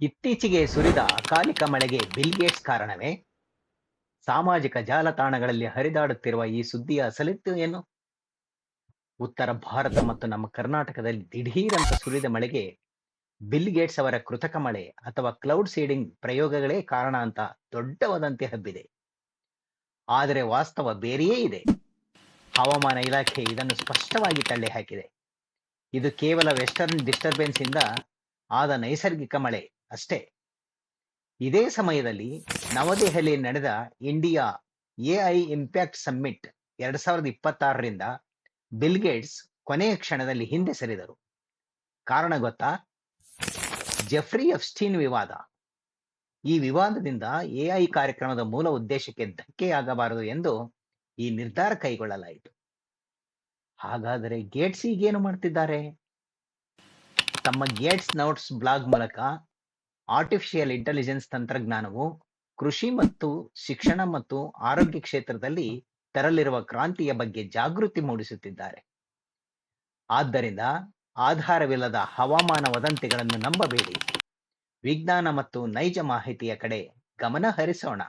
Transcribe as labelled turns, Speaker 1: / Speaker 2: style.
Speaker 1: ಇತ್ತೀಚೆಗೆ ಸುರಿದ ಅಕಾಲಿಕ ಮಳೆಗೆ ಬಿಲ್ ಗೇಟ್ಸ್ ಕಾರಣವೇ? ಸಾಮಾಜಿಕ ಜಾಲತಾಣಗಳಲ್ಲಿ ಹರಿದಾಡುತ್ತಿರುವ ಈ ಸುದ್ದಿಯ ಅಸಲಿತ್ತು ಏನು? ಉತ್ತರ ಭಾರತ ಮತ್ತು ನಮ್ಮ ಕರ್ನಾಟಕದಲ್ಲಿ ದಿಢೀರಂತ ಸುರಿದ ಮಳೆಗೆ ಬಿಲ್ ಗೇಟ್ಸ್ ಅವರ ಕೃತಕ ಮಳೆ ಅಥವಾ ಕ್ಲೌಡ್ ಸೀಡಿಂಗ್ ಪ್ರಯೋಗಗಳೇ ಕಾರಣ ಅಂತ ದೊಡ್ಡ ವದಂತಿ ಹಬ್ಬಿದೆ. ಆದರೆ ವಾಸ್ತವ ಬೇರೆಯೇ ಇದೆ. ಹವಾಮಾನ ಇಲಾಖೆ ಇದನ್ನು ಸ್ಪಷ್ಟವಾಗಿ ತಳ್ಳಿ ಹಾಕಿದೆ. ಇದು ಕೇವಲ ವೆಸ್ಟರ್ನ್ ಡಿಸ್ಟರ್ಬೆನ್ಸ್ ಇಂದ ಆದ ನೈಸರ್ಗಿಕ ಮಳೆ ಅಷ್ಟೇ. ಇದೇ ಸಮಯದಲ್ಲಿ ನವದೆಹಲಿ ನಡೆದ ಇಂಡಿಯಾ ಎಐ ಇಂಪ್ಯಾಕ್ಟ್ ಸಮ್ಮಿಟ್ 2026ರಿಂದ ಬಿಲ್ ಗೇಟ್ಸ್ ಕೊನೆಯ ಕ್ಷಣದಲ್ಲಿ ಹಿಂದೆ ಸರಿದರು. ಕಾರಣ ಗೊತ್ತಾ? ಜೆಫ್ರಿ ಎಫ್ಸ್ಟೀನ್ ವಿವಾದ. ಈ ವಿವಾದದಿಂದ ಎಐ ಕಾರ್ಯಕ್ರಮದ ಮೂಲ ಉದ್ದೇಶಕ್ಕೆ ಧಕ್ಕೆಯಾಗಬಾರದು ಎಂದು ಈ ನಿರ್ಧಾರ ಕೈಗೊಳ್ಳಲಾಯಿತು. ಹಾಗಾದರೆ ಗೇಟ್ಸ್ ಈಗೇನು ಮಾಡ್ತಿದ್ದಾರೆ? ತಮ್ಮ ಗೇಟ್ಸ್ ನೋಟ್ಸ್ ಬ್ಲಾಗ್ ಮೂಲಕ ಆರ್ಟಿಫಿಷಿಯಲ್ ಇಂಟೆಲಿಜೆನ್ಸ್ ತಂತ್ರಜ್ಞಾನವು ಕೃಷಿ ಮತ್ತು ಶಿಕ್ಷಣ ಮತ್ತು ಆರೋಗ್ಯ ಕ್ಷೇತ್ರದಲ್ಲಿ ತರಲಿರುವ ಕ್ರಾಂತಿಯ ಬಗ್ಗೆ ಜಾಗೃತಿ ಮೂಡಿಸುತ್ತಿದ್ದಾರೆ. ಆದ್ದರಿಂದ ಆಧಾರವಿಲ್ಲದ ಹವಾಮಾನ ವದಂತಿಗಳನ್ನು ನಂಬಬೇಡಿ. ವಿಜ್ಞಾನ ಮತ್ತು ನೈಜ ಮಾಹಿತಿಯ ಕಡೆ ಗಮನ ಹರಿಸೋಣ.